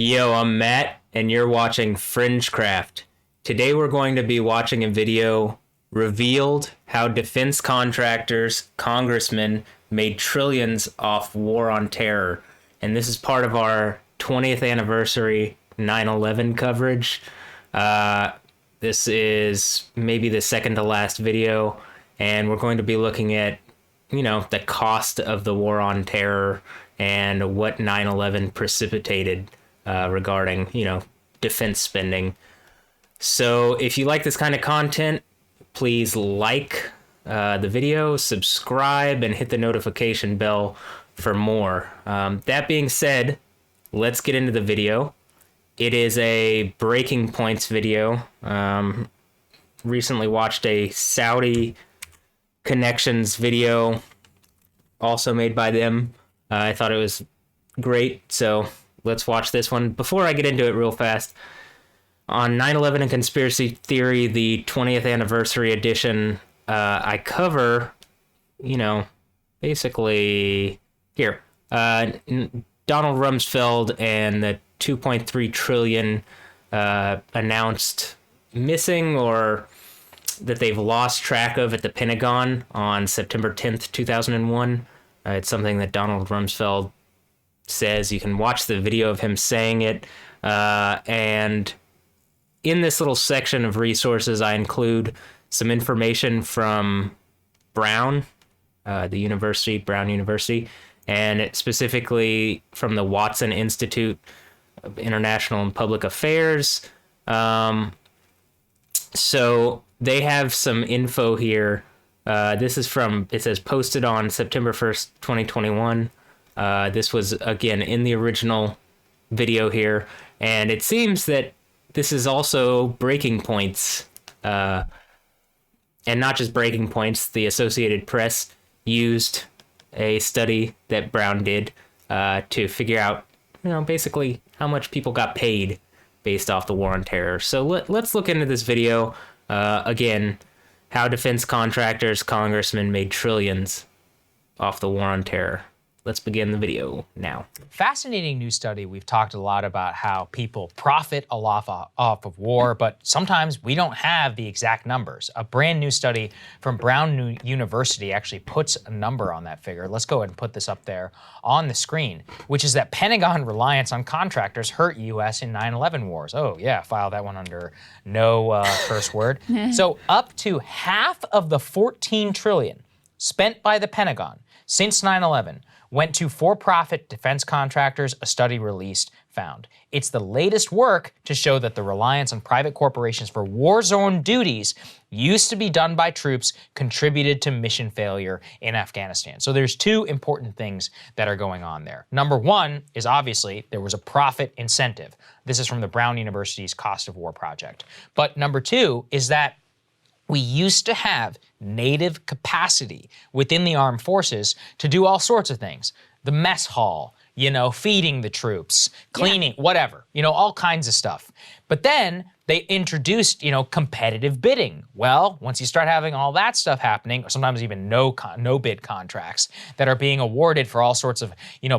Yo, I'm Matt, and you're watching FringeCraft. Today we're going to be watching a video revealed how defense contractors, congressmen, made trillions off war on terror. And this is part of our 20th anniversary 9/11 coverage. This is maybe the second to last video, and we're going to be looking at, the cost of the war on terror and what 9/11 precipitated regarding, defense spending. So if you like this kind of content, please like the video, subscribe, and hit the notification bell for more. That being said, let's get into the video. It is a breaking points video. Recently watched a Saudi connections video, also made by them. I thought it was great, so let's watch this one. Before I get into it real fast, on 9/11 and Conspiracy Theory, the 20th anniversary edition, I cover, basically, here, Donald Rumsfeld and the 2.3 trillion announced missing or that they've lost track of at the Pentagon on September 10th, 2001. It's something that Donald Rumsfeld says. You can watch the video of him saying it. And in this little section of resources, I include some information from Brown, the university, Brown University, and it specifically from the Watson Institute of International and Public Affairs. So they have some info here. This is from, it says posted on September 1st, 2021. This was, again, in the original video here. And it seems that this is also breaking points. And not just breaking points. The Associated Press used a study that Brown did to figure out, basically how much people got paid based off the war on terror. So let's look into this video. Again, how defense contractors, congressmen made trillions off the war on terror. Let's begin the video now. Fascinating new study. We've talked a lot about how people profit a lot off of war, but sometimes we don't have the exact numbers. A brand new study from Brown University actually puts a number on that figure. Let's go ahead and put this up there on the screen, which is that Pentagon reliance on contractors hurt U.S. in 9/11 wars. Oh yeah, file that one under no curse word. So up to half of the 14 trillion spent by the Pentagon since 9/11 went to for-profit defense contractors, a study released found. It's the latest work to show that the reliance on private corporations for war zone duties used to be done by troops contributed to mission failure in Afghanistan. So there's two important things that are going on there. Number one is obviously there was a profit incentive. This is from the Brown University's Cost of War project. But number two is that we used to have native capacity within the armed forces to do all sorts of things. The mess hall, feeding the troops, cleaning, whatever, all kinds of stuff. But then they introduced, competitive bidding. Well, once you start having all that stuff happening, or sometimes even no bid contracts that are being awarded for all sorts of,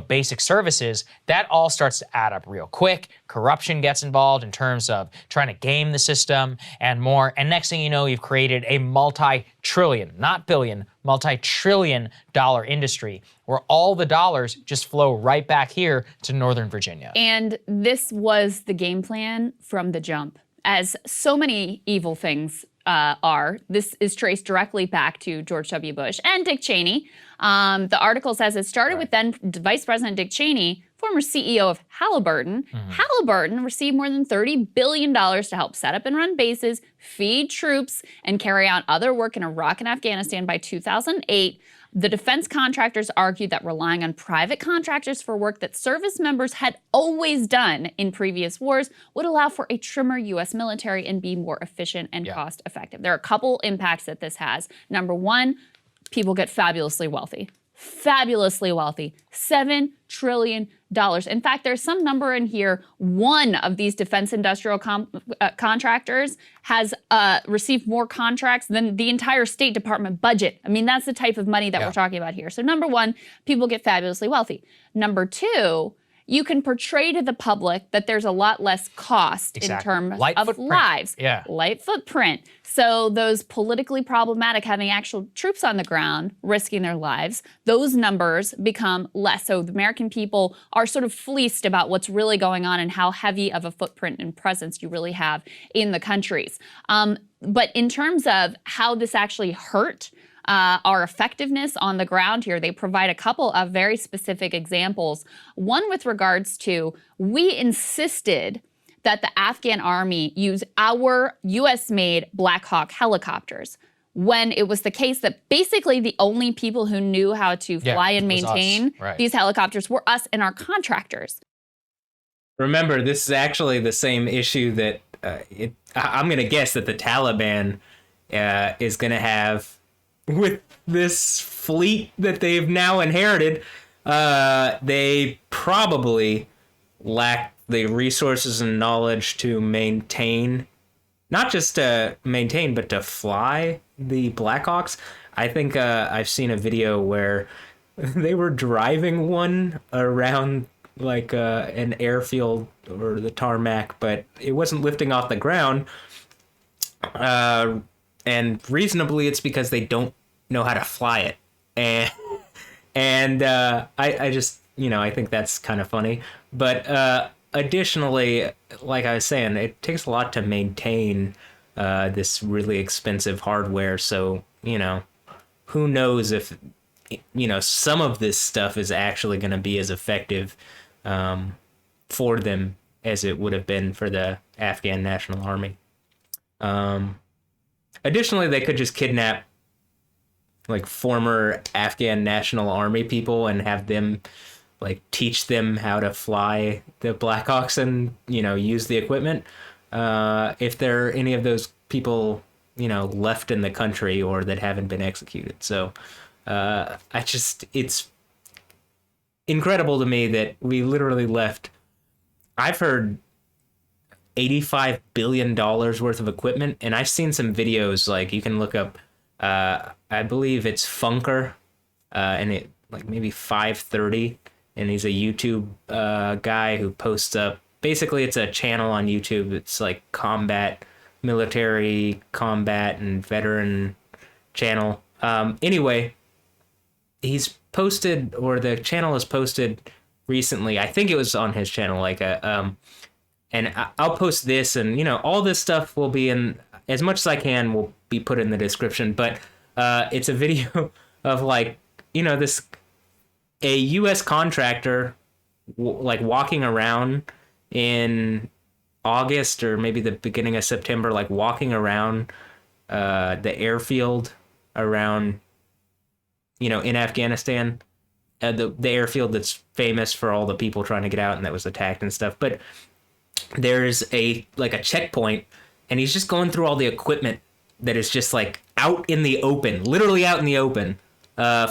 basic services, that all starts to add up real quick. Corruption gets involved in terms of trying to game the system and more. And next thing you know, you've created a multi-trillion, not billion, multi-trillion dollar industry where all the dollars just flow right back here to Northern Virginia. And this was the game plan from the jump. As so many evil things are, this is traced directly back to George W. Bush and Dick Cheney. The article says it started with then Vice President Dick Cheney, former CEO of Halliburton. Halliburton received more than $30 billion to help set up and run bases, feed troops, and carry out other work in Iraq and Afghanistan. By 2008, the defense contractors argued that relying on private contractors for work that service members had always done in previous wars would allow for a trimmer U.S. military and be more efficient and cost effective. There are a couple impacts that this has. Number one, people get fabulously wealthy. Fabulously wealthy. $7 trillion. In fact, there's some number in here. One of these defense industrial contractors has received more contracts than the entire State Department budget. I mean, that's the type of money that we're talking about here. So number one, people get fabulously wealthy. Number two, you can portray to the public that there's a lot less cost in terms Light of footprint. lives. Yeah. Light footprint. So those politically problematic, having actual troops on the ground, risking their lives, those numbers become less. So the American people are sort of fleeced about what's really going on and how heavy of a footprint and presence you really have in the countries. But in terms of how this actually hurt our effectiveness on the ground here, they provide a couple of very specific examples. One with regards to, we insisted that the Afghan army use our US-made Black Hawk helicopters, when it was the case that basically the only people who knew how to fly and maintain these helicopters were us and our contractors. Remember, this is actually the same issue that I'm going to guess that the Taliban is going to have with this fleet that they've now inherited. They probably lack the resources and knowledge to maintain, not just to maintain, but to fly the Blackhawks. I think I've seen a video where they were driving one around like an airfield or the tarmac, but it wasn't lifting off the ground. And reasonably, it's because they don't know how to fly it. And I just, I think that's kind of funny. But additionally, like I was saying, it takes a lot to maintain this really expensive hardware. So, who knows if, some of this stuff is actually going to be as effective for them as it would have been for the Afghan National Army. Additionally, they could just kidnap like former Afghan National Army people and have them like teach them how to fly the Blackhawks and, use the equipment. If there are any of those people, left in the country or that haven't been executed. So it's incredible to me that we literally left, I've heard $85 billion worth of equipment. And I've seen some videos, like you can look up, I believe it's Funker, and it like maybe 530. And he's a YouTube guy who posts up, basically it's a channel on YouTube. It's like military combat and veteran channel. Anyway, he's posted, or the channel has posted recently, I think it was on his channel, like and I'll post this, and all this stuff will be in, as much as I can will be put in the description, but it's a video of like, a U.S. contractor like walking around in August or maybe the beginning of September, like walking around the airfield around, in Afghanistan, the airfield that's famous for all the people trying to get out and that was attacked and stuff. But there's a checkpoint, and he's just going through all the equipment that is just like out in the open, literally out in the open,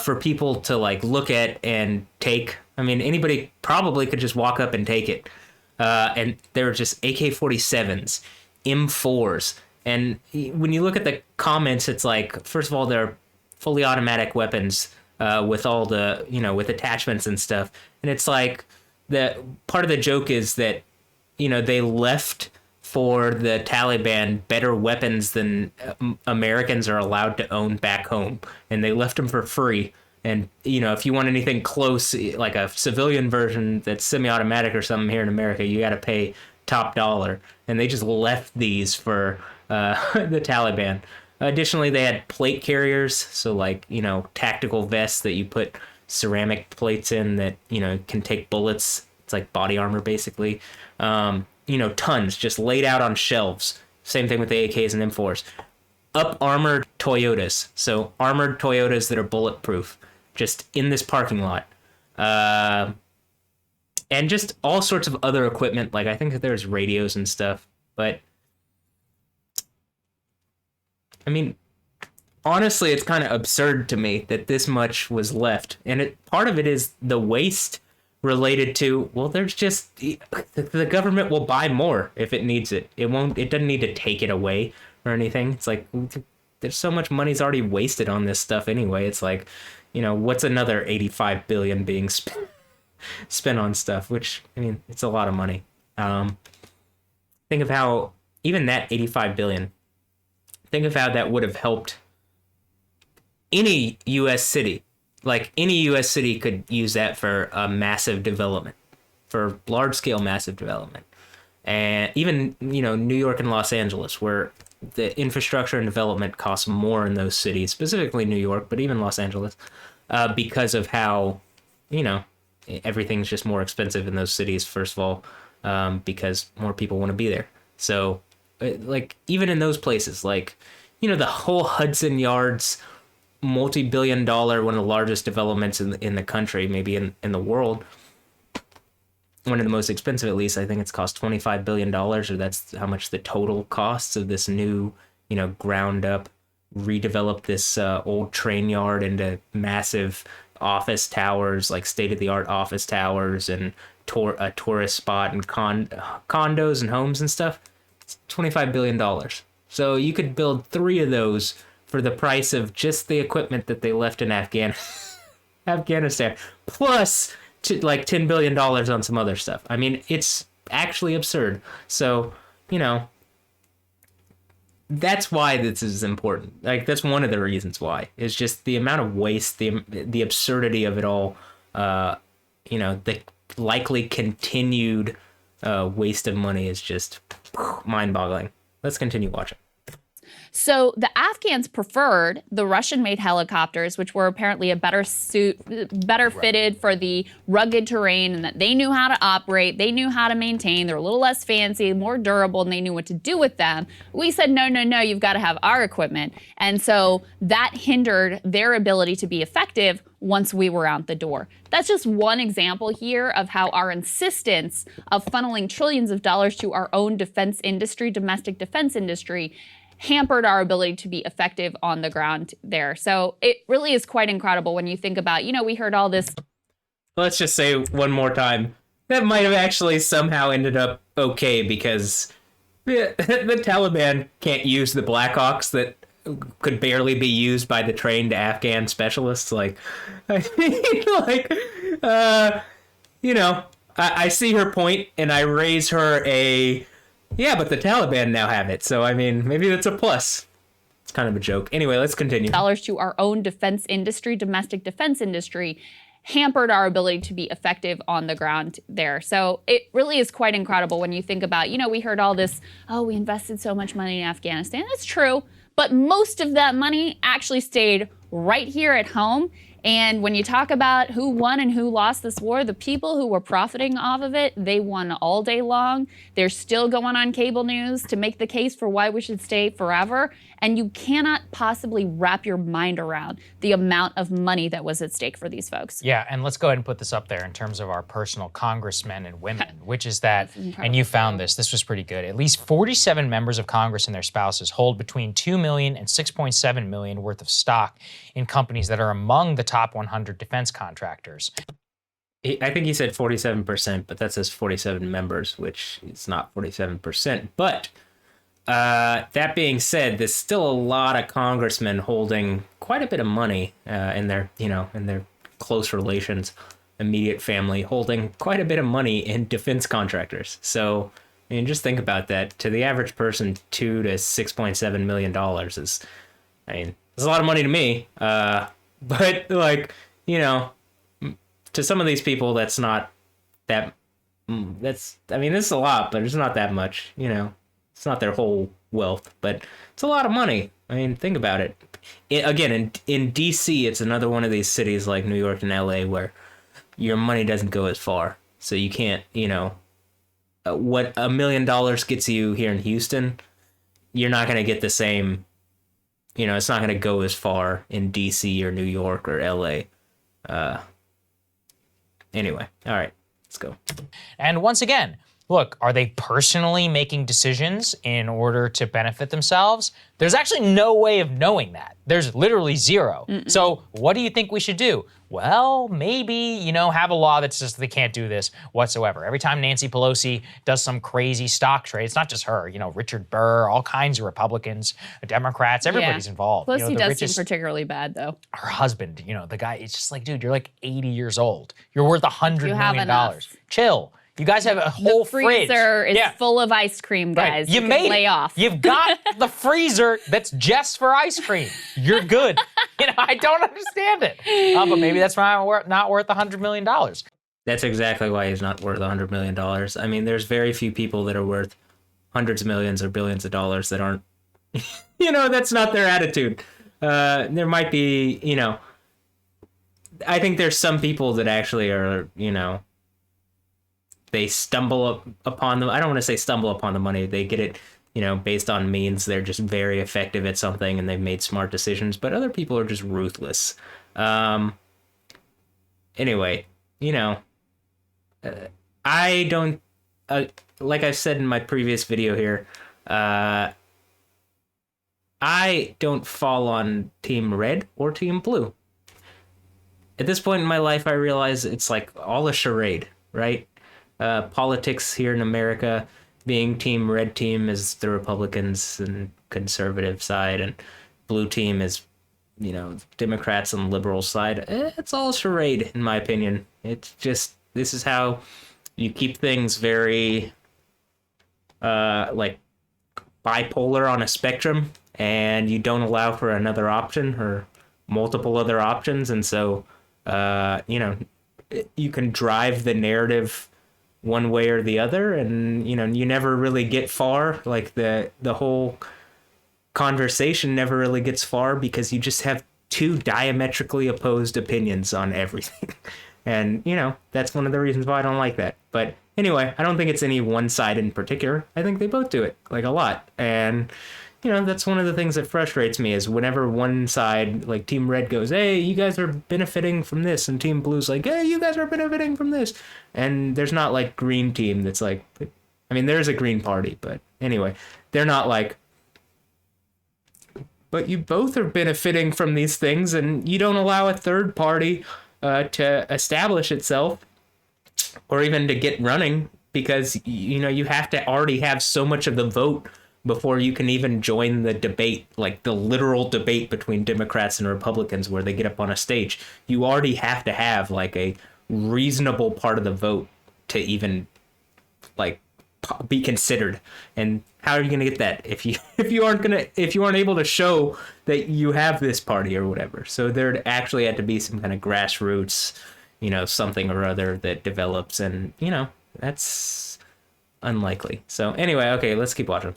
for people to like look at and take. I mean, anybody probably could just walk up and take it. And they're just AK-47s, M4s. And when you look at the comments, it's like, first of all, they're fully automatic weapons with all the, with attachments and stuff. And it's like, the part of the joke is that, they left for the Taliban better weapons than Americans are allowed to own back home. And they left them for free. And, if you want anything close, like a civilian version that's semi-automatic or something here in America, you got to pay top dollar. And they just left these for the Taliban. Additionally, they had plate carriers. So like, tactical vests that you put ceramic plates in that, can take bullets. It's like body armor, basically. Tons just laid out on shelves. Same thing with the AKs and M4s. Up armored Toyotas. So armored Toyotas that are bulletproof, just in this parking lot. And just all sorts of other equipment. Like I think that there's radios and stuff. But I mean, honestly, it's kind of absurd to me that this much was left. And part of it is the waste related to, well, there's just, the government will buy more if it needs it. It doesn't need to take it away or anything. It's like, there's so much money's already wasted on this stuff anyway. It's like, what's another 85 billion being spent? spent on stuff, which, I mean, it's a lot of money. Think of how even that 85 billion, think of how that would have helped any U.S. city. Like, any U.S. city could use that for a massive development, for large-scale massive development. And even, New York and Los Angeles, where the infrastructure and development costs more in those cities, specifically New York, but even Los Angeles, because of how, everything's just more expensive in those cities, first of all, because more people want to be there. So, like, even in those places, like, the whole Hudson Yards, multi-billion-dollar, one of the largest developments in the country, maybe in the world, one of the most expensive, at least. I think it's cost $25 billion, or that's how much the total costs of this new, ground up, redevelop this old train yard into massive office towers, like state-of-the-art office towers, and a tourist spot, and condos and homes and stuff. It's $25 billion. So you could build 3 of those for the price of just the equipment that they left in Afghanistan, plus like $10 billion on some other stuff. I mean, it's actually absurd. So, that's why this is important. Like, that's one of the reasons why. It's just the amount of waste, the absurdity of it all, the likely continued waste of money is just mind-boggling. Let's continue watching. So the Afghans preferred the Russian-made helicopters, which were apparently a better fitted for the rugged terrain, and that they knew how to operate, they knew how to maintain, they're a little less fancy, more durable, and they knew what to do with them. We said, no, you've got to have our equipment. And so that hindered their ability to be effective once we were out the door. That's just one example here of how our insistence of funneling trillions of dollars to our own defense industry, domestic defense industry, hampered our ability to be effective on the ground there. So it really is quite incredible when you think about, we heard all this. Let's just say one more time, that might have actually somehow ended up okay, because the Taliban can't use the Blackhawks that could barely be used by the trained Afghan specialists. Like, I see her point, and I raise her a, yeah, but the Taliban now have it. So, I mean, maybe that's a plus. It's kind of a joke. Anyway, let's continue. Dollars to our own defense industry, domestic defense industry, hampered our ability to be effective on the ground there. So it really is quite incredible when you think about, we heard all this, we invested so much money in Afghanistan. That's true. But most of that money actually stayed right here at home. And when you talk about who won and who lost this war, the people who were profiting off of it, they won all day long. They're still going on cable news to make the case for why we should stay forever. And you cannot possibly wrap your mind around the amount of money that was at stake for these folks. Yeah, and let's go ahead and put this up there in terms of our personal congressmen and women, which is that, and you found this was pretty good, at least 47 members of Congress and their spouses hold between $2 million and $6.7 million worth of stock in companies that are among the top 100 defense contractors. I think he said 47%, but that says 47 members, which is not 47%. But that being said, there's still a lot of congressmen holding quite a bit of money in their close relations, immediate family, holding quite a bit of money in defense contractors. So, I mean, just think about that. To the average person, $2 to $6.7 million is, it's a lot of money to me. But, like, to some of these people, that's not that, this is a lot, but it's not that much, It's not their whole wealth, but it's a lot of money. I mean, think about it. Again, in D.C., it's another one of these cities like New York and L.A. where your money doesn't go as far. So you can't, what $1 million gets you here in Houston, you're not going to get the same, it's not going to go as far in D.C. or New York or L.A. Anyway, all right, let's go. And once again, look, are they personally making decisions in order to benefit themselves? There's actually no way of knowing that. There's literally zero. So what do you think we should do? Well, maybe, you know, have a law that says they can't do this whatsoever. Every time Nancy Pelosi does some crazy stock trade, it's not just her, you know, Richard Burr, all kinds of Republicans, Democrats, everybody's involved. Pelosi you know, does seem particularly bad, though. Her husband, you know, the guy, it's just like, dude, you're like 80 years old. You're worth $100 You have million. enough. Chill. You guys have a whole freezer fridge. is full of ice cream, guys. Right. You can made lay it. off. You've got the freezer that's just for ice cream. You're good. You know, I don't understand it. But maybe that's why I'm not worth $100 million. That's exactly why he's not worth $100 million. I mean, there's very few people that are worth hundreds of millions or billions of dollars that aren't, you know, that's not their attitude. There might be, you know, I think there's some people that actually are, you know, they stumble upon them. I don't want to say stumble upon the money. They get it, you know, based on means. They're just very effective at something and they've made smart decisions. But other people are just ruthless. Anyway, you know, I don't, like I said in my previous video here, I don't fall on Team Red or Team Blue. At this point in my life, I realize it's like all a charade, right? Politics here in America, being Team Red team is the Republicans and conservative side, and blue team is, you know, Democrats on the liberal side. It's all charade, in my opinion. It's just, this is how you keep things very, like, bipolar on a spectrum, and you don't allow for another option or multiple other options, and so, you know, you can drive the narrative one way or the other, and you know, you never really get far. Like the whole conversation never really gets far because you just have two diametrically opposed opinions on everything. And you know, that's one of the reasons why I don't like that. But anyway, I don't think it's any one side in particular. I think they both do it, like, a lot. And you know, that's one of the things that frustrates me is whenever one side, like Team Red, goes, hey, you guys are benefiting from this, and Team Blue's like, hey, you guys are benefiting from this. And there's not like Green Team that's like, I mean, there's a Green Party, but anyway, they're not like, but you both are benefiting from these things, and you don't allow a third party to establish itself or even to get running because, you know, you have to already have so much of the vote before you can even join the debate, like the literal debate between Democrats and Republicans where they get up on a stage. You already have to have like a reasonable part of the vote to even like be considered. And how are you going to get that if you aren't able to show that you have this party or whatever? So there actually had to be some kind of grassroots, you know, something or other that develops, and you know, that's unlikely. So anyway, okay, let's keep watching.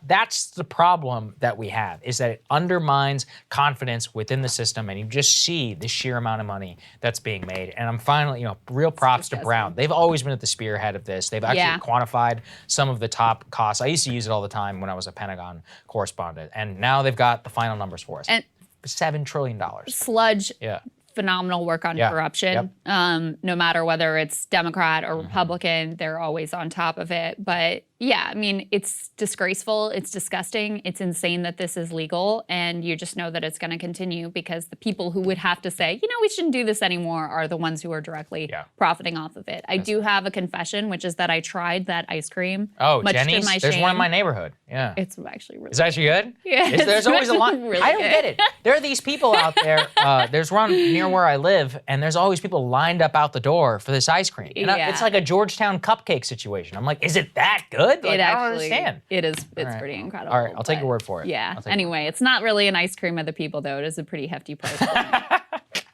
That's the problem that we have, is that it undermines confidence within the system, and you just see the sheer amount of money that's being made. And I'm finally, you know, real props to Brown. They've always been at the spearhead of this. They've actually quantified some of the top costs. I used to use it all the time when I was a Pentagon correspondent, and now they've got the final numbers for us. And $7 trillion. Sludge. Yeah. Phenomenal work on corruption. No matter whether it's Democrat or Republican, they're always on top of it. But yeah, I mean, it's disgraceful. It's disgusting. It's insane that this is legal. And you just know that it's going to continue because the people who would have to say, you know, we shouldn't do this anymore are the ones who are directly profiting off of it. I do have a confession, which is that I tried that ice cream. Oh, Jenny's? There's one in my neighborhood. Yeah. It's actually really Is that actually good? Yeah. There's always a lot. Really I don't get it. There are these people out there. There's one near where I live, and there's always people lined up out the door for this ice cream. And it's like a Georgetown cupcake situation. I'm like, is it that good? Like, I don't understand. It is. It's pretty incredible. All right, I'll take your word for it. Yeah. Anyway, it's not really an ice cream of the people, though. It is a pretty hefty price.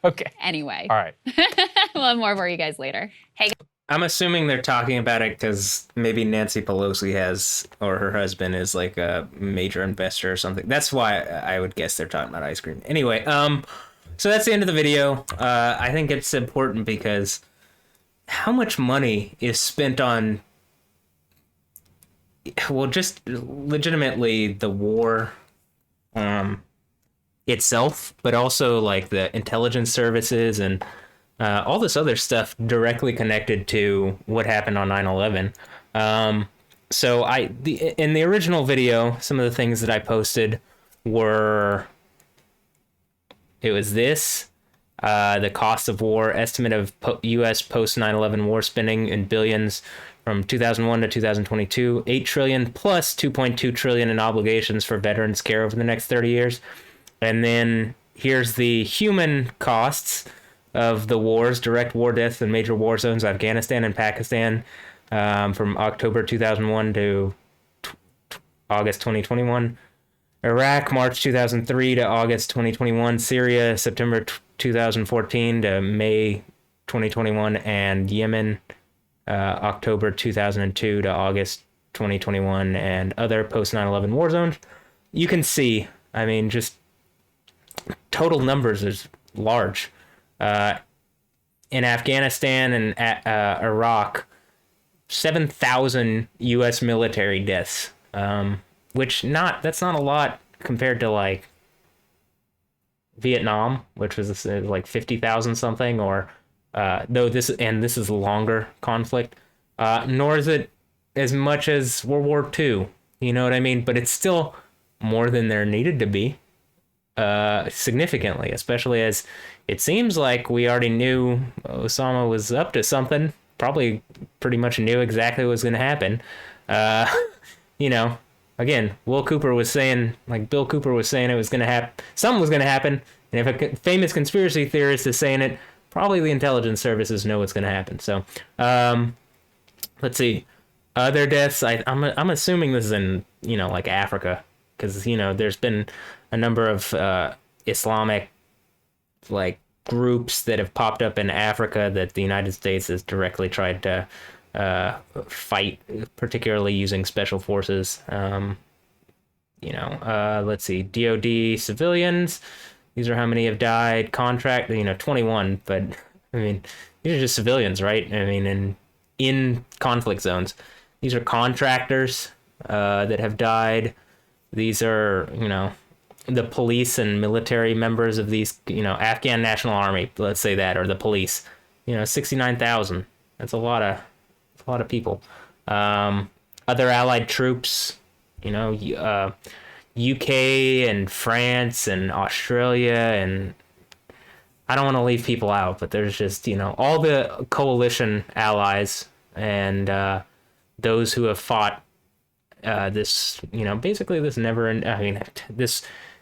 Okay. Anyway. All right. We'll have more for you guys later. Hey. I'm assuming they're talking about it because maybe Nancy Pelosi has, or her husband is like a major investor or something. That's why I would guess they're talking about ice cream. Anyway, so that's the end of the video. I think it's important because how much money is spent on, well, just legitimately the war itself, but also like the intelligence services and all this other stuff directly connected to what happened on 9/11. So in the original video, some of the things that I posted were, it was this, the cost of war, estimate of U.S. post 9/11 war spending in billions from 2001 to 2022, 8 trillion plus 2.2 trillion in obligations for veterans care over the next 30 years. And then here's the human costs of the wars, direct war deaths in major war zones, Afghanistan and Pakistan, from October 2001 to August 2021. Iraq, March 2003 to August 2021. Syria, September 2014 to May 2021. And Yemen, October 2002 to August 2021. And other post 9/11 war zones. You can see, I mean, just total numbers is large. In Afghanistan and Iraq, 7,000 U.S. military deaths, which that's not a lot compared to like Vietnam, which was like 50,000 something, or though this is a longer conflict, nor is it as much as World War II. You know what I mean? But it's still more than there needed to be, significantly, especially as it seems like we already knew Osama was up to something. Probably pretty much knew exactly what was going to happen. You know, again, Bill Cooper was saying it was going to happen. Something was going to happen. And if a famous conspiracy theorist is saying it, probably the intelligence services know what's going to happen. So, let's see. Other deaths, I'm assuming this is in, like Africa, because, there's been a number of Islamic, like, groups that have popped up in Africa that the United States has directly tried to fight, particularly using special forces. Let's see, DOD civilians. These are how many have died. 21, but I mean, these are just civilians, right? I mean, in conflict zones. These are contractors that have died. These are, the police and military members of these, Afghan National Army, let's say that, or the police, 69,000. That's a lot of people. Other allied troops, UK and France and Australia, and I don't want to leave people out, but there's just, all the coalition allies and those who have fought this, basically this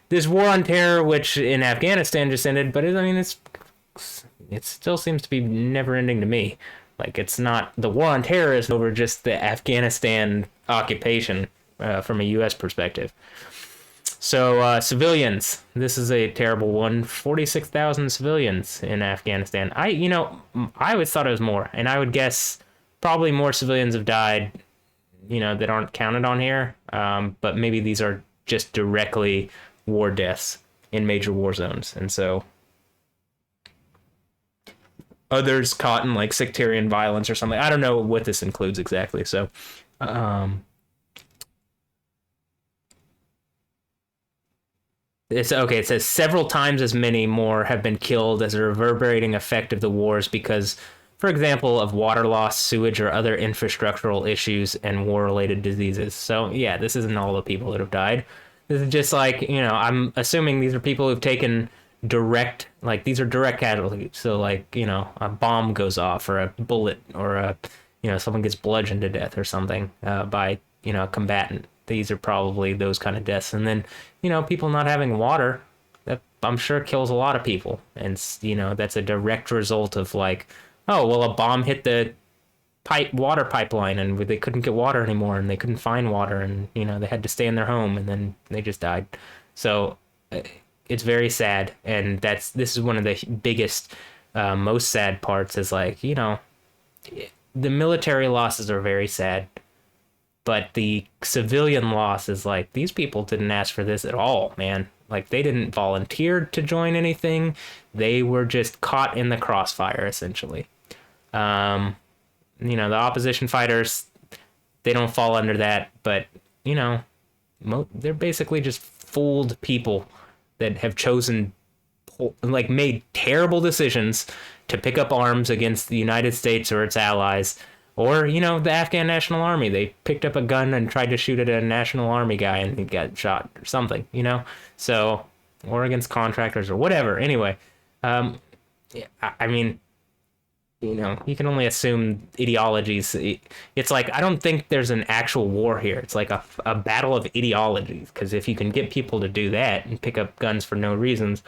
this war on terror, which in Afghanistan just ended, but it still seems to be never ending to me. Like, it's not, the war on terror is over just the Afghanistan occupation from a U.S. perspective. So civilians, this is a terrible one. 46,000 civilians in Afghanistan. I always thought it was more, and I would guess probably more civilians have died, that aren't counted on here. But maybe these are just directly war deaths in major war zones, and so others caught in like sectarian violence or something. I don't know what this includes exactly. So it's okay. It says several times as many more have been killed as a reverberating effect of the wars because, for example, of water loss, sewage, or other infrastructural issues and war-related diseases. So yeah, this isn't all the people that have died. This is just like, I'm assuming these are people who've taken these are direct casualties. So like, a bomb goes off or a bullet or someone gets bludgeoned to death or something by, a combatant. These are probably those kind of deaths. And then, people not having water, that I'm sure kills a lot of people. And, that's a direct result of like, oh, well, a bomb hit the water pipeline and they couldn't get water anymore and they couldn't find water and, they had to stay in their home and then they just died. So it's very sad. And this is one of the biggest, most sad parts is like, the military losses are very sad, but the civilian loss is like, these people didn't ask for this at all, man. Like, they didn't volunteer to join anything. They were just caught in the crossfire, essentially. The opposition fighters, they don't fall under that, but, they're basically just fooled people that have chosen, like, made terrible decisions to pick up arms against the United States or its allies, Or, the Afghan National Army, they picked up a gun and tried to shoot at a National Army guy and he got shot or something, So, or against contractors or whatever. Anyway, I mean, you can only assume ideologies. It's like, I don't think there's an actual war here. It's like a battle of ideologies. Because if you can get people to do that and pick up guns for no reasons,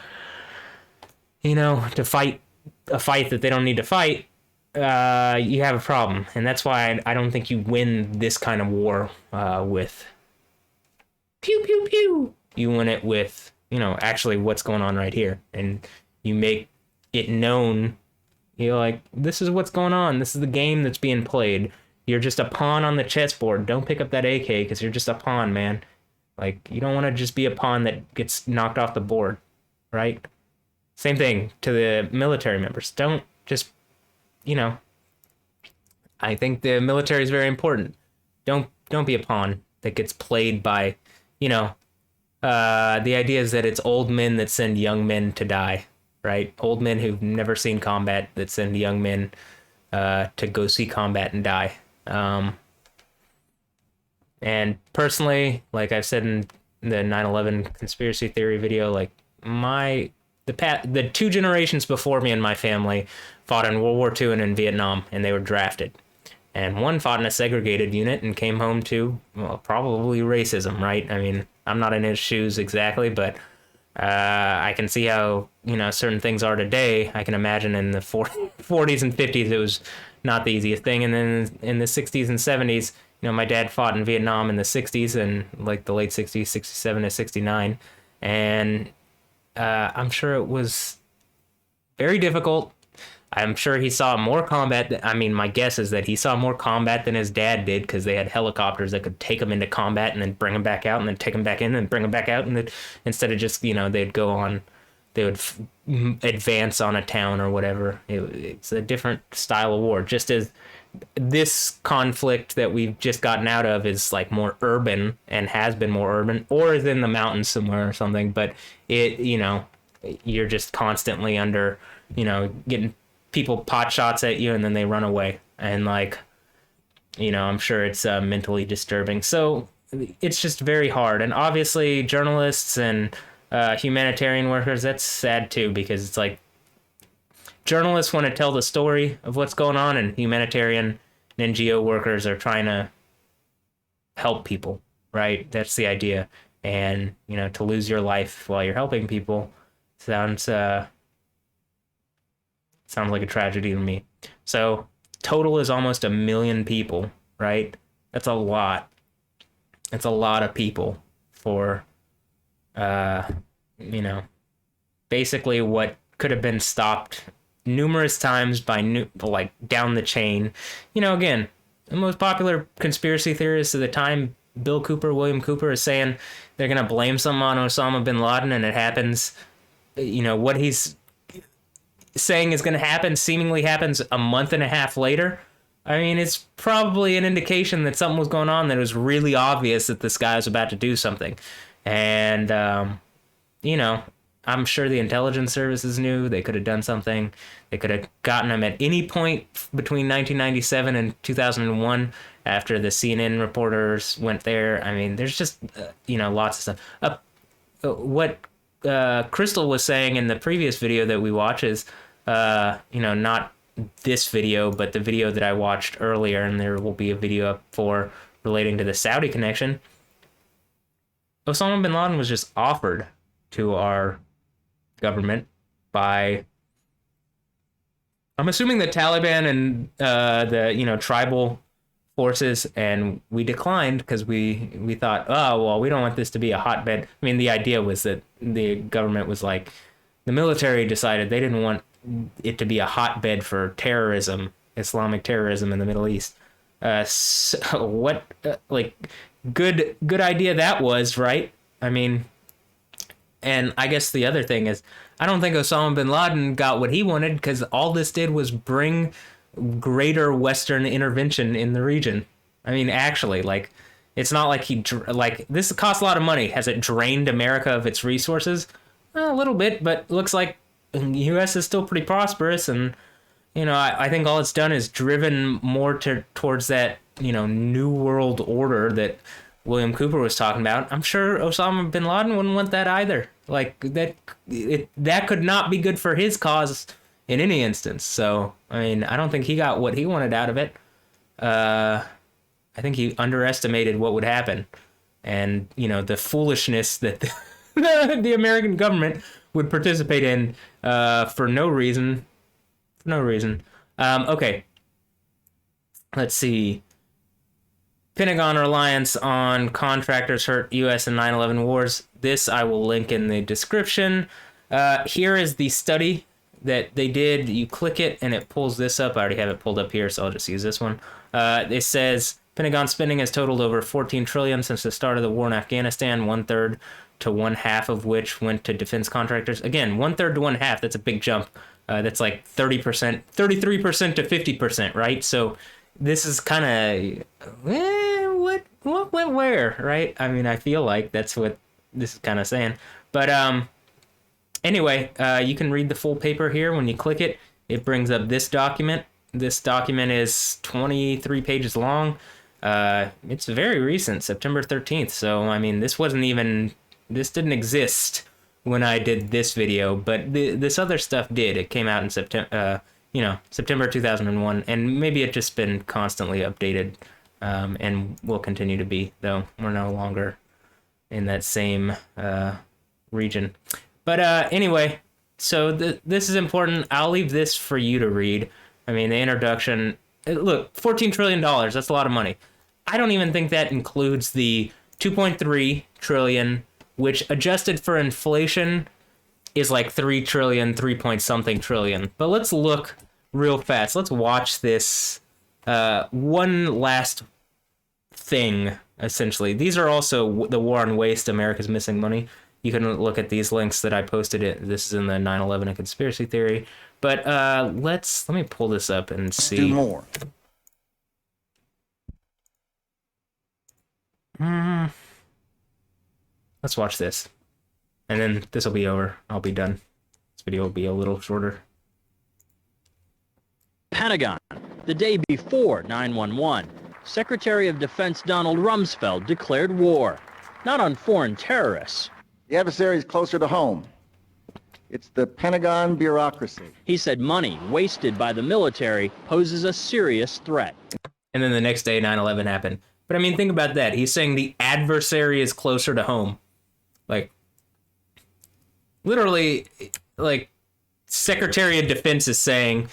to fight a fight that they don't need to fight, you have a problem. And that's why I don't think you win this kind of war with pew, pew, pew. You win it with, actually what's going on right here. And you make it known. You're like, this is what's going on. This is the game that's being played. You're just a pawn on the chessboard. Don't pick up that AK because you're just a pawn, man. Like, you don't want to just be a pawn that gets knocked off the board, right? Same thing to the military members. Don't just, I think the military is very important. Don't be a pawn that gets played by, the idea is that it's old men that send young men to die. Right? Old men who've never seen combat that send young men to go see combat and die. And personally, like I've said in the 9/11 conspiracy theory video, like the two generations before me and my family fought in World War II and in Vietnam, and they were drafted. And one fought in a segregated unit and came home to, well, probably racism, right? I mean, I'm not in his shoes exactly, but I can see how, certain things are today. I can imagine in the 40s and 50s, it was not the easiest thing. And then in the 60s and 70s, my dad fought in Vietnam in the 60s and like the late 60s, 67 to 69. And I'm sure it was very difficult. I'm sure he saw more combat. I mean, my guess is that he saw more combat than his dad did because they had helicopters that could take him into combat and then bring him back out and then take him back in and bring him back out. And then, instead of just, they would advance on a town or whatever. It's a different style of war. Just as this conflict that we've just gotten out of is like more urban and has been more urban, or is in the mountains somewhere or something. But you're just constantly under, getting people pot shots at you and then they run away. And like, I'm sure it's mentally disturbing. So it's just very hard. And obviously journalists and humanitarian workers, that's sad too, because it's like journalists want to tell the story of what's going on and humanitarian and NGO workers are trying to help people, right? That's the idea. And, to lose your life while you're helping people sounds like a tragedy to me. So total is almost 1 million people, right? That's a lot. That's a lot of people for, basically what could have been stopped numerous times by down the chain. Again, the most popular conspiracy theorists of the time, William Cooper, is saying they're going to blame something on Osama bin Laden and it happens, what he's saying is going to happen seemingly happens a month and a half later. I mean, it's probably an indication that something was going on, that it was really obvious that this guy was about to do something. And, I'm sure the intelligence services knew they could have done something. They could have gotten him at any point between 1997 and 2001 after the CNN reporters went there. I mean, there's just, lots of stuff. What Crystal was saying in the previous video that we watch is, not this video, but the video that I watched earlier, and there will be a video up for relating to the Saudi connection. Osama bin Laden was just offered to our government by, I'm assuming, the Taliban and the tribal forces, and we declined because we thought, oh well, we don't want this to be a hotbed. I mean, the idea was that the government was like, the military decided they didn't want it to be a hotbed for terrorism, Islamic terrorism in the Middle East. So what good idea that was, right? I mean, and I guess the other thing is, I don't think Osama bin Laden got what he wanted, because all this did was bring greater Western intervention in the region. I mean, actually, it's not like this costs a lot of money. Has it drained America of its resources? A little bit, but looks like the U.S. is still pretty prosperous, and I think all it's done is driven more towards that, new world order that William Cooper was talking about. I'm sure Osama bin Laden wouldn't want that either. Like that could not be good for his cause in any instance. So, I mean, I don't think he got what he wanted out of it. I think he underestimated what would happen, and the foolishness that the American government would participate in for no reason. Okay. Let's see. Pentagon reliance on contractors hurt U.S. in 9/11 wars. This I will link in the description. Here is the study that they did. You click it and it pulls this up. I already have it pulled up here, so I'll just use this one. It says Pentagon spending has totaled over $14 trillion since the start of the war in Afghanistan, 1/3 to 1/2 of which went to defense contractors. Again, 1/3 to 1/2. That's a big jump. That's like 30%, 33% to 50%, right? So this is kind of what went where, right? I mean, I feel like that's what this is kind of saying. But anyway, you can read the full paper here. When you click it, it brings up this document. This document is 23 pages long. It's very recent, September 13th. So, I mean, this didn't exist when I did this video, but this other stuff did. It came out in September 2001, and maybe it just been constantly updated, and will continue to be, though we're no longer in that same region. But anyway, so this is important. I'll leave this for you to read. I mean, the introduction, look, $14 trillion, that's a lot of money. I don't even think that includes the 2.3 trillion, which adjusted for inflation is like 3 trillion, 3 point something trillion. But let's look real fast. Let's watch this one last thing, essentially. These are also the war on waste, America's missing money. You can look at these links that I posted. This is in the 9/11 and conspiracy theory. But let me pull this up and see. Do more. Let's watch this. And then this will be over. I'll be done. This video will be a little shorter. Pentagon. The day before 9/11, Secretary of Defense Donald Rumsfeld declared war, not on foreign terrorists. The adversary is closer to home. It's the Pentagon bureaucracy. He said money wasted by the military poses a serious threat. And then the next day, 9/11 happened. But I mean, think about that. He's saying the adversary is closer to home. Like, literally, like, Secretary of Defense is saying,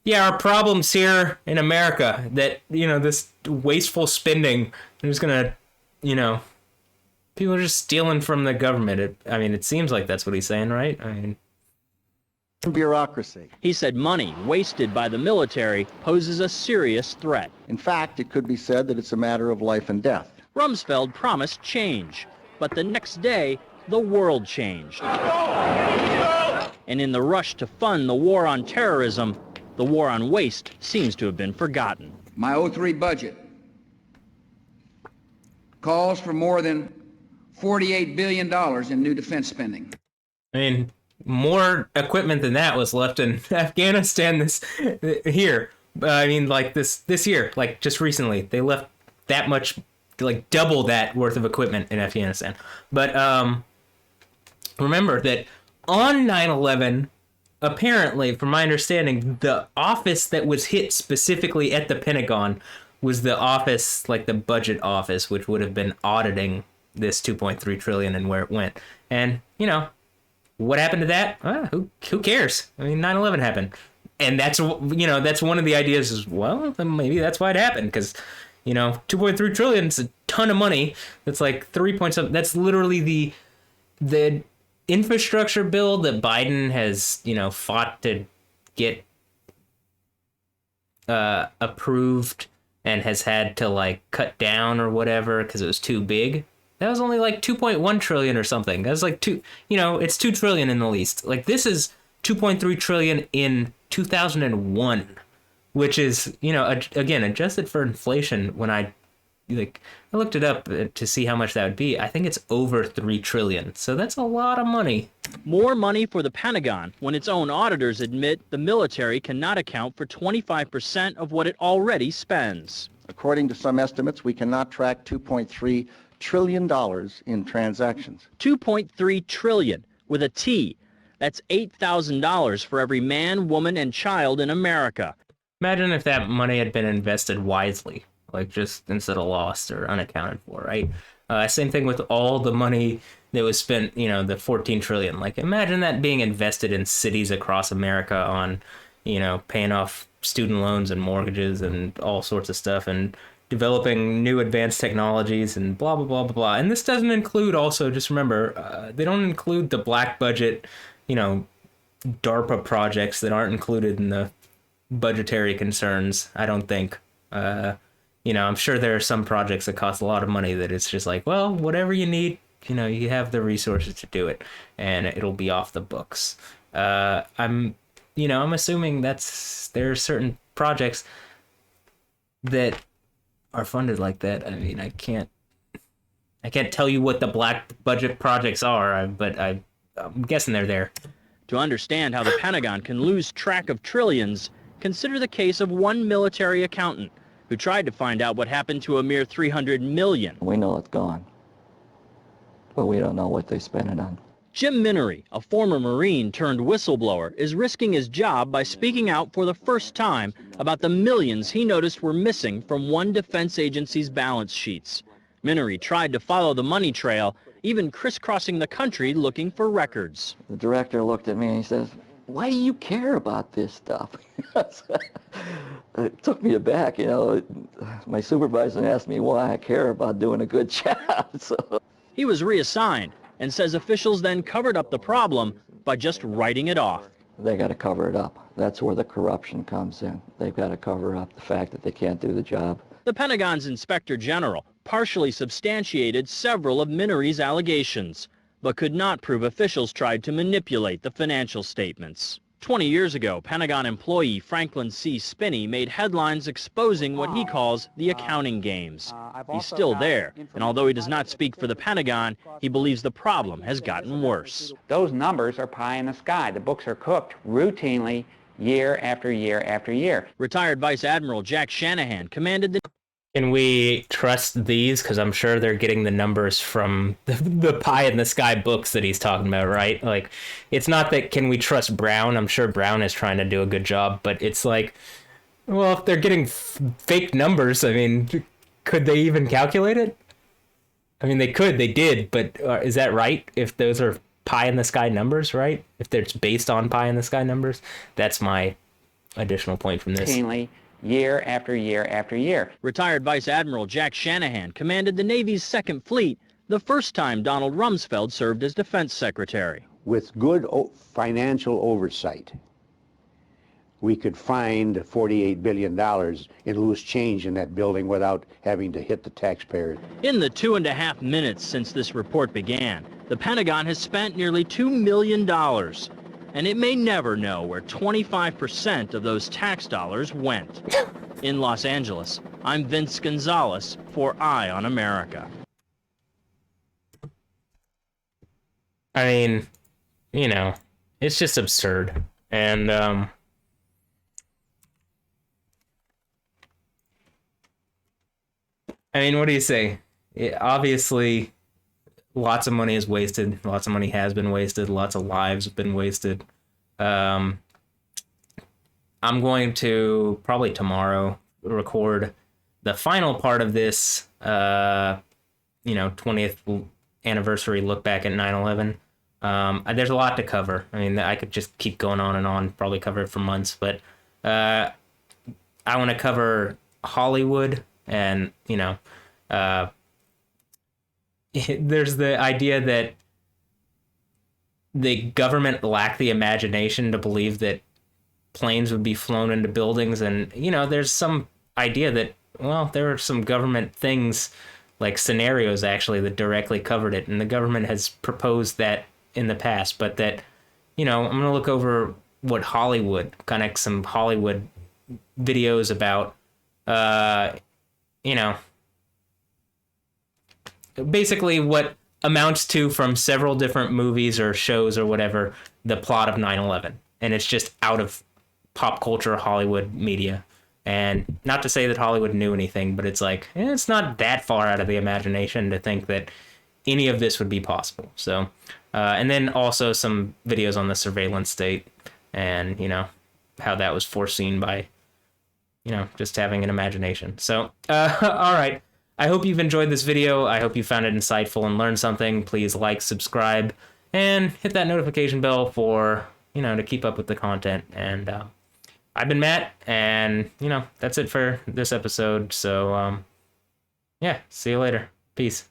yeah, our problem's here in America, that, this wasteful spending, they're just gonna, people are just stealing from the government. It seems like that's what he's saying, right? I mean, bureaucracy. He said money wasted by the military poses a serious threat. In fact, it could be said that it's a matter of life and death. Rumsfeld promised change, but the next day, the world changed. And in the rush to fund the war on terrorism, the war on waste seems to have been forgotten. My '03 budget calls for more than $48 billion in new defense spending. I mean, more equipment than that was left in Afghanistan this year. This year, like just recently, they left that much, like double that worth of equipment in Afghanistan. But remember that on 9/11, apparently, from my understanding, the office that was hit specifically at the Pentagon was the office, like the budget office, which would have been auditing this 2.3 trillion and where it went. And, what happened to that? Who cares? I mean, 9/11 happened. And that's one of the ideas is, well, then maybe that's why it happened. Because, 2.3 trillion is a ton of money. That's like 3 point something. That's literally the infrastructure bill that Biden has, fought to get approved and has had to like cut down or whatever because it was too big. That was only like 2.1 trillion or something. That was like it's 2 trillion in the least. Like this is 2.3 trillion in 2001, which is, again, adjusted for inflation when I like, I looked it up to see how much that would be. I think it's over 3 trillion. So that's a lot of money. More money for the Pentagon when its own auditors admit the military cannot account for 25% of what it already spends. According to some estimates, we cannot track $2.3 trillion in transactions. 2.3 trillion with a T. That's $8,000 for every man, woman, and child in America. Imagine if that money had been invested wisely, like just instead of lost or unaccounted for, right? Same thing with all the money that was spent, you know, the 14 trillion. Like, imagine that being invested in cities across America on, you know, paying off student loans and mortgages and all sorts of stuff and developing new advanced technologies and blah, blah, blah, blah, blah. And this doesn't include also, just remember, they don't include the black budget, you know, DARPA projects that aren't included in the budgetary concerns, I don't think. You know, I'm sure there are some projects that cost a lot of money that it's just like, well, whatever you need, you know, you have the resources to do it, and it'll be off the books. I'm assuming there are certain projects that are funded like that. I mean, I can't tell you what the black budget projects are, but I'm guessing they're there. To understand how the Pentagon can lose track of trillions, consider the case of one military accountant who tried to find out what happened to a mere 300 million. We know it's gone, but we don't know what they spent it on. Jim Minery, a former Marine turned whistleblower, is risking his job by speaking out for the first time about the millions he noticed were missing from one defense agency's balance sheets. Minery tried to follow the money trail, even crisscrossing the country looking for records. The director looked at me and he says, "Why do you care about this stuff?" It took me aback, you know. My supervisor asked me why I care about doing a good job. So he was reassigned and says officials then covered up the problem by just writing it off. they got to cover it up. That's where the corruption comes in. They've got to cover up the fact that they can't do the job. The Pentagon's Inspector General partially substantiated several of Minery's allegations, but could not prove officials tried to manipulate the financial statements. 20 years ago, Pentagon employee Franklin C. Spinney made headlines exposing what he calls the accounting games. He's still there, and although he does not speak for the Pentagon, he believes the problem has gotten worse. Those numbers are pie in the sky. The books are cooked routinely year after year after year. Retired Vice Admiral Jack Shanahan commanded the... Can we trust these? Because I'm sure they're getting the numbers from the pie in the sky books that he's talking about, right? Like, it's not that can we trust Brown? I'm sure Brown is trying to do a good job, but it's like, well, if they're getting fake numbers, I mean, could they even calculate it? I mean, they could, they did, but is that right? If those are pie in the sky numbers, right? If they're based on pie in the sky numbers, that's my additional point from this. Routinely, year after year after year. Retired Vice Admiral Jack Shanahan commanded the Navy's Second Fleet the first time Donald Rumsfeld served as Defense Secretary. With good financial oversight, we could find $48 billion in loose change in that building without having to hit the taxpayers. In the 2.5 minutes since this report began, the Pentagon has spent nearly $2 million, and it may never know where 25% of those tax dollars went. In Los Angeles, I'm Vince Gonzalez for Eye on America. I mean, you know, it's just absurd. And, I mean, what do you say? Obviously, lots of money is wasted. Lots of money has been wasted. Lots of lives have been wasted. I'm going to probably tomorrow record the final part of this, 20th anniversary look back at 9/11. There's a lot to cover. I mean, I could just keep going on and on, probably cover it for months, but I want to cover Hollywood and, there's the idea that the government lacked the imagination to believe that planes would be flown into buildings. And, there's some idea that, well, there are some government things like scenarios actually that directly covered it. And the government has proposed that in the past, but that, I'm going to look over what Hollywood, kind of some Hollywood videos about, basically what amounts to, from several different movies or shows or whatever, the plot of 9/11. And it's just out of pop culture, Hollywood media. And not to say that Hollywood knew anything, but it's like, it's not that far out of the imagination to think that any of this would be possible. So, and then also some videos on the surveillance state and, you know, how that was foreseen by, you know, just having an imagination. So, all right. I hope you've enjoyed this video. I hope you found it insightful and learned something. Please like, subscribe, and hit that notification bell for, you know, to keep up with the content. And I've been Matt, and, you know, that's it for this episode. So, yeah, see you later. Peace.